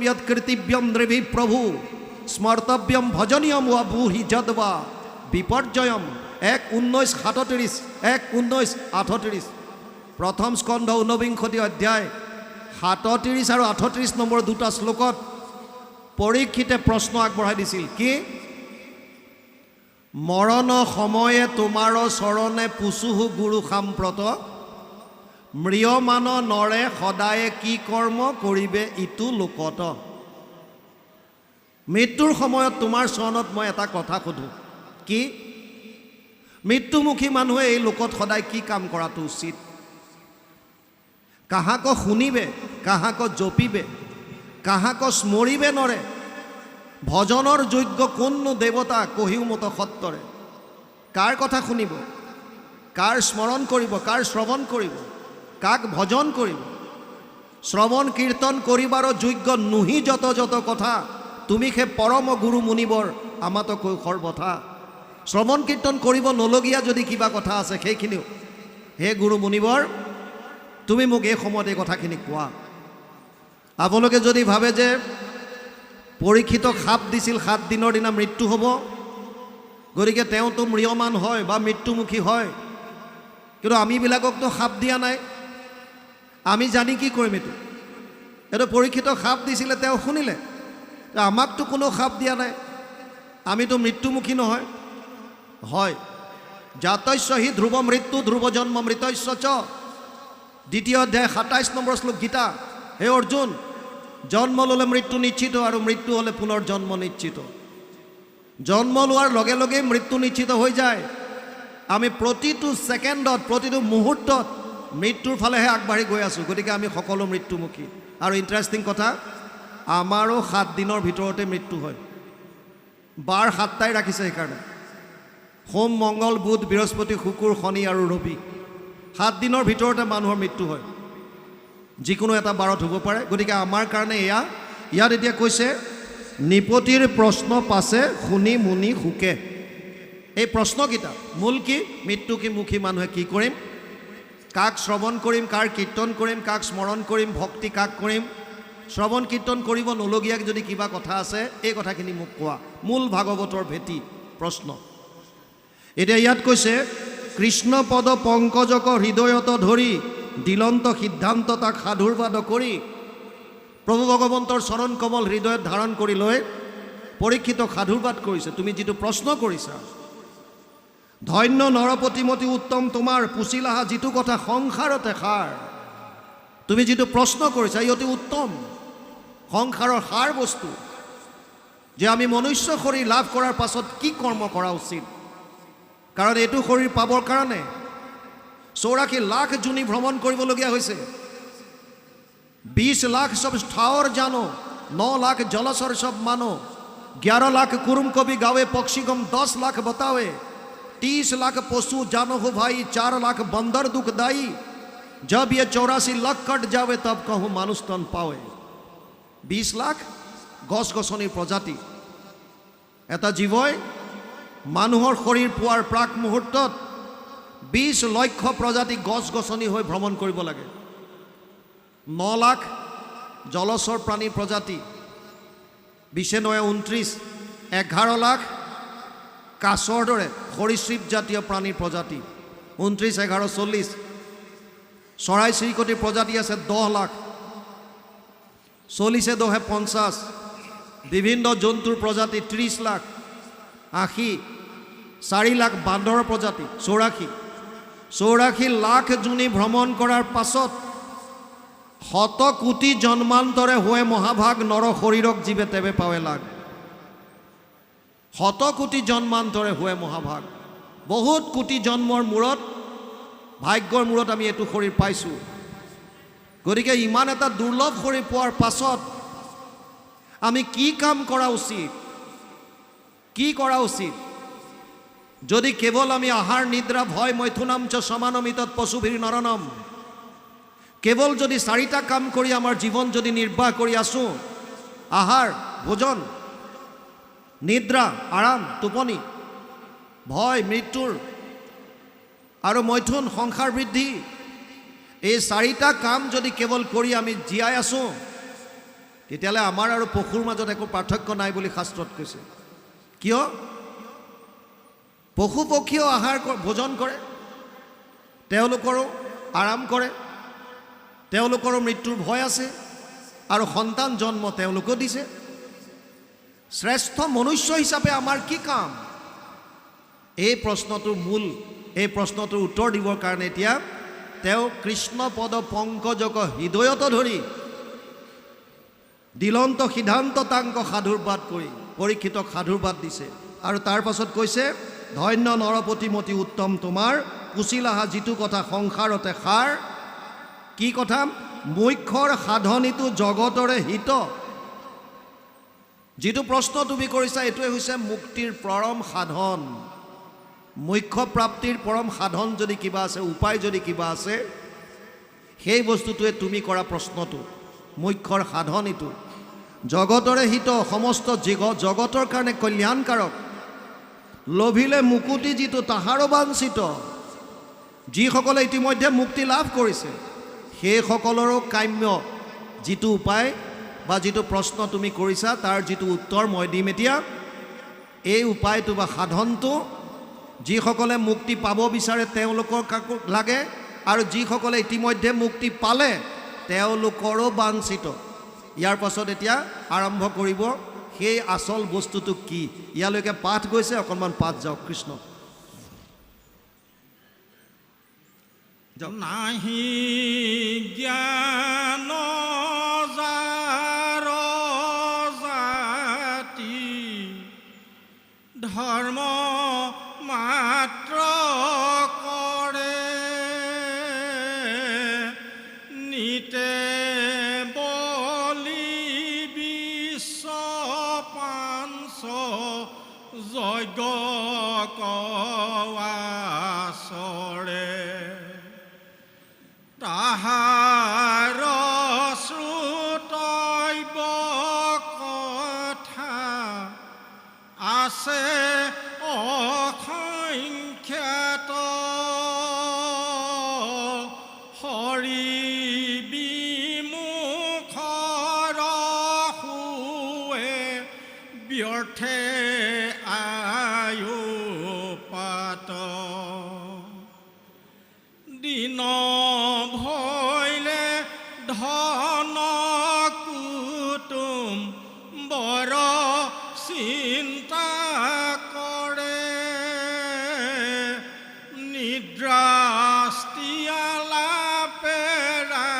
यत् कृतिव्यम नृभि प्रभु स्मर्तव्यम भजनीयम वा भूहि जदवा विपर्जयम 1:19-37 1:19-38 प्रथम स्कंध 49 अध्याय 37 और 38 नम्बर दुटा श्लोकत परीक्षिते प्रश्न आगबढ़ाई दिছিল कि मरण समये तुमार चरणे पुसुहु गुरु साम्प्रत म्रियमान नरे सदाय की कर्म करिबे इतु लोकत मृत्युर समय तुमार चरणत मैं एटा कथा सुधो कि मृत्युमुखी मानुहे এই লোকত সদায় কি কাম কৰাটো উচিত কাহাক শুনিবে কাহাক জপিবে কাহাক স্মৰিবে নৰে ভজনৰ যোগ্য কোন দেৱতা কহিও মত সত্তৰে কাৰ কথা শুনিব কাৰ স্মৰণ কৰিব কাৰ শ্ৰৱণ কৰিব কাক ভজন কৰিব শ্ৰৱণ কীৰ্তন কৰিবাৰ যোগ্য নুহি যত যত কথা তুমি হে পৰম গুৰু মুনিবৰ আমাত কৈ সৰ্বথা শ্ৰৱণ কীৰ্তন কৰিব নলগীয়া যদি কিবা কথা আছে সেইখিনিও হে গুৰু মুনিবৰ তুমি মোক এই সময়ত এই কথাখিনি কোৱা আপোনালোকে যদি ভাবে যে পৰীক্ষিত খাপ দিছিল 7 দিনৰ দিনা মৃত্যু হ'ব গৰিকে তেওঁতো মৃয়মান হয় বা মৃত্যুমুখী হয় কিন্তু আমি বিলাককতো খাপ দিয়া নাই আমি জানি কি কৰিম এটো পৰীক্ষিত খাপ দিছিলে তেওঁ শুনিলে আমাকতো কোনো খাপ দিয়া নাই আমিতো মৃত্যুমুখী নহয় হয় জাতস্য হি ধ্ৰুৱ মৃত্যু ধ্ৰুৱ জন্ম মৃতস্য চ দ্বিতীয় অধ্যায় 27 নম্বৰ শ্লোক গীতা হে অৰ্জুন জন্ম ললে মৃত্যু নিশ্চিত আৰু মৃত্যু হলে পুনৰ জন্ম নিশ্চিত জন্ম লোৱাৰ লগে লগে মৃত্যু নিশ্চিত হৈ যায় আমি প্ৰতিটো সেকেন্ডত প্ৰতিটো মুহূৰ্তত মৃত্যুৰ ফালেহে আগবাঢ়ি গৈ আছো গতিকে আমি সকলো মৃত্যুমুখী আৰু ইন্টাৰেষ্টিং কথা আমাৰো 7 দিনৰ ভিতৰতে মৃত্যু হয় বাৰ 7টাই ৰাখিছে সেইকাৰণে সোম মঙ্গল বুধ বৃহস্পতি শুকুৰ শনি আৰু ৰবি 7 দিনৰ ভিতৰতে মানুহৰ মৃত্যু হয় যিকোনো এটা বাৰত হ'ব পাৰে গতিকে আমাৰ কাৰণে ইয়াত এতিয়া কৈছে নিপতিৰ প্ৰশ্ন পাছে শুনি মুনি শুকে এই প্ৰশ্নকেইটা মূল কি মৃত্যু কি মুখী মানুহে কি কৰিম কাক শ্ৰৱণ কৰিম কাৰ কীৰ্তন কৰিম কাক স্মৰণ কৰিম ভক্তি কাক কৰিম শ্ৰৱণ কীৰ্তন কৰিব নলগীয়া যদি কিবা কথা আছে এই কথাখিনি মোক কোৱা মূল ভাগৱতৰ ভেটি প্ৰশ্ন এতিয়া ইয়াত কৈছে কৃষ্ণ পদ পংকজক হৃদয়ত ধৰি দিলন্ত সিদ্ধান্ত তাক সাধুৰবাদ কৰি প্ৰভু ভগৱন্তৰ চৰণ কমল হৃদয়ত ধাৰণ কৰি লৈ পৰীক্ষিতক সাধুৰবাদ কৰিছে তুমি যিটো প্ৰশ্ন কৰিছা ধন্য নৰপতিমতি উত্তম তোমাৰ পুছিলাহা যিটো কথা সংসাৰতে সাৰ তুমি যিটো প্ৰশ্ন কৰিছা ই অতি উত্তম সংসাৰৰ সাৰ বস্তু যে আমি মনুষ্য শৰীৰ লাভ কৰাৰ পাছত কি কৰ্ম কৰা উচিত কাৰণ এইটো শৰীৰ পাবৰ কাৰণে 84 লাখ জুনি ভ্ৰমণ কৰিবলগীয়া হৈছে 20 লাখ সব ঠাৱৰ জানো 9 লাখ জলচৰ সব মানো 11 লাখ কুৰুম কবি গাवे पक्षीगम 10 लाख बतावे 30 लाख पशु जानो हो भाई 4 लाख बंदर दुखदाई जब ये 84 लाख कट जावे तब कहूँ मानुष तन पावे 20 लाख गस गसनी प्रजाति এটা জীৱই মানুহৰ শৰীৰ পোৱাৰ প্ৰাক মুহূৰ্তত 20 লক্ষ প্ৰজাতি গছ গছনি হৈ ভ্ৰমণ কৰিব লাগে 9 লাখ জলচৰ প্ৰাণী প্ৰজাতি 29 11 লাখ কাছৰ দৰে সৰীসৃপ জাতীয় প্ৰাণী প্ৰজাতি 29 11 40 চৰাই চিৰিকটি প্ৰজাতি আছে 10 লাখ 40 10 50 বিভিন্ন জন্তুৰ প্ৰজাতি 30 লাখ 80 4 লাখ বান্দৰৰ প্ৰজাতি 84 লাখ জুনি ভ্ৰমণ কৰাৰ পাছত 100 কোটি জন্মান্তৰে হৈ মহাভাগ নৰ শৰীৰক জীৱে তেবে পাৱে লাগ 100 কোটি জন্মান্তৰে হৈ মহাভাগ বহুত কোটি জন্মৰ মূৰত ভাগ্যৰ মূৰত আমি এটো শৰীৰ পাইছো গতিকে ইমান এটা দুৰ্লভ শৰীৰ পোৱাৰ পাছত আমি কি কাম কৰা উচিত যদি কেৱল আমি আহাৰ নিদ্ৰা ভয় মৈথুনাম চ সমানমিতত পশুভিৰ নৰনম কেৱল যদি 4টা কাম কৰি আমাৰ জীৱন যদি নিৰ্বাহ কৰি আছো আহাৰ ভোজন নিদ্ৰা আৰাম টোপনি ভয় মৃত্যুৰ আৰু মৈথুন সংসাৰ বৃদ্ধি এই 4টা কাম যদি কেৱল কৰি আমি জীয়াই আছো তেতিয়াহ'লে আমাৰ আৰু পশুৰ মাজত একো পাৰ্থক্য নাই বুলি শাস্ত্ৰত কৈছে। কিয়? পশু পক্ষীও আহাৰ ভোজন কৰে, তেওঁলোকৰো আৰাম কৰে, তেওঁলোকৰো মৃত্যুৰ ভয় আছে আৰু সন্তান জন্ম তেওঁলোকেও দিছে। শ্ৰেষ্ঠ মনুষ্য হিচাপে আমাৰ কি কাম? এই প্ৰশ্নটোৰ উত্তৰ দিবৰ কাৰণে এতিয়া তেওঁ কৃষ্ণ পদ পংকজক হৃদয়ত ধৰি দিলন্ত সিদ্ধান্ত তাংক সাধুৰবাদ কৰি পৰীক্ষিতক সাধুৰবাদ দিছে। আৰু তাৰ পাছত কৈছে, ধন্য নৰপতিমতী উত্তম তোমাৰ কুচিলাহা যিটো কথা সংসাৰতে সাৰ। কি কথা? মুখ্যৰ সাধনীটো জগতৰে হিত। যিটো প্ৰশ্ন তুমি কৰিছা এইটোৱে হৈছে মুক্তিৰ পৰম সাধন। মুখ্য প্ৰাপ্তিৰ পৰম সাধন যদি কিবা আছে, উপায় যদি কিবা আছে, সেই বস্তুটোৱে তুমি কৰা প্ৰশ্নটো। মুখ্যৰ সাধন এইটো জগতৰে হিত, সমস্ত জগতৰ কাৰণে কল্যাণকাৰক। লভিলে মুকুতি যিটো তাহাৰো বাঞ্ছিত। যিসকলে ইতিমধ্যে মুক্তি লাভ কৰিছে সেইসকলৰো কাম্য যিটো উপায় বা যিটো প্ৰশ্ন তুমি কৰিছা তাৰ যিটো উত্তৰ মই দিম এতিয়া। এই উপায়টো বা সাধনটো যিসকলে মুক্তি পাব বিচাৰে তেওঁলোকৰ লাগে, আৰু যিসকলে ইতিমধ্যে মুক্তি পালে তেওঁলোকৰো বাঞ্ছিত। ইয়াৰ পাছত এতিয়া আৰম্ভ কৰিব সেই আচল বস্তুটো কি। ইয়ালৈকে পাঠ গৈছে, অকণমান পাঠ যাওক। কৃষ্ণ নাহি জ্ঞান যাৰ জাতি, ধৰ্ম মাত্ৰ কৰে নিতে বলি বিশ্ব পাঞ্চ যজ্ঞ কৱাচৰে। তাহাৰ শ্ৰুতব্য কথা আছে অসংখ্যাত, হৰি বিমুখৰ শুৱে ব্যৰ্থে আয়ু পাত। দিন ভৈলে ধন কুটুম বৰ চিন্তা কৰে, নিদ্ৰাস্তিয়ালাপেৰা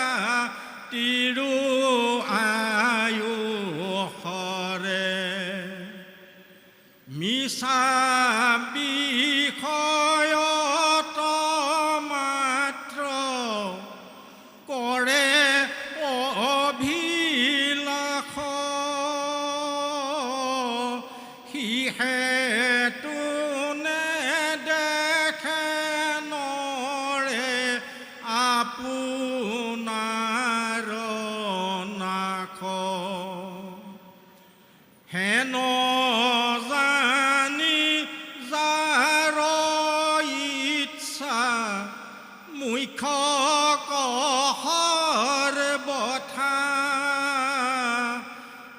তিৰু আয়ু হৰে। মিছা বিষয়ত মাত্ৰ কৰে অভিলাষ, সিহেতু নেদেখে নৰে আপোনাৰ নাশ। হেন জানি যাৰ ইচ্ছা মুখ্য কহৰ বঠা,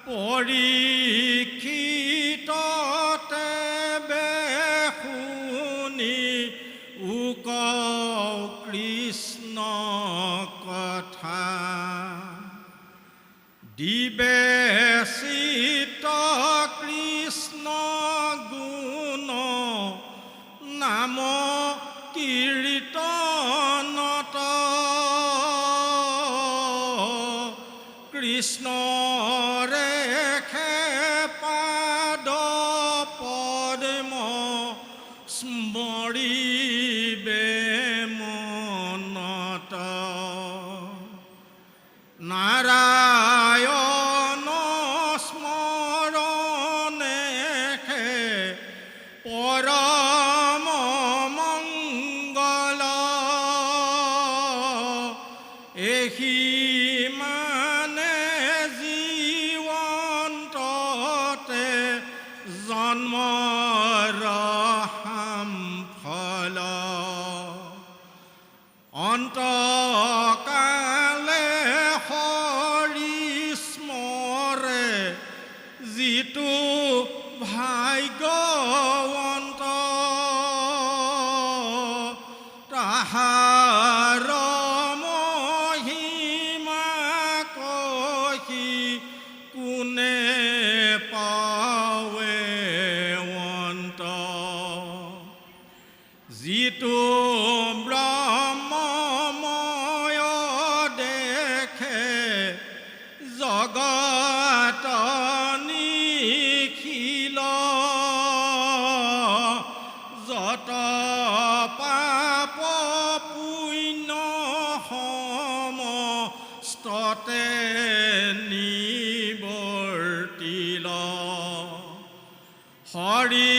পৰীক্ষিততে বেশুনি উক কৃষ্ণ কথা। দিবে চিত্ত কৃষ্ণ গুণ নাম কীৰ্তনত, কৃষ্ণৰে পাদ পদ্ম স্মৰিবে মনত। নাৰায়ণ স্মৰণে পৰম মংগল, এহি মানে জীৱন্ততে জন্মৰ হাম ফল। যিটো ভাগ্যৱন্ত তাহাৰ মহিমা কহি কোনে পাৱে অন্ত যিটো ব্ৰহ্মময় দেখে জগত নিখিল যত পাপ পুণ্য সমস্ততে নিবৰ্তিল হৰি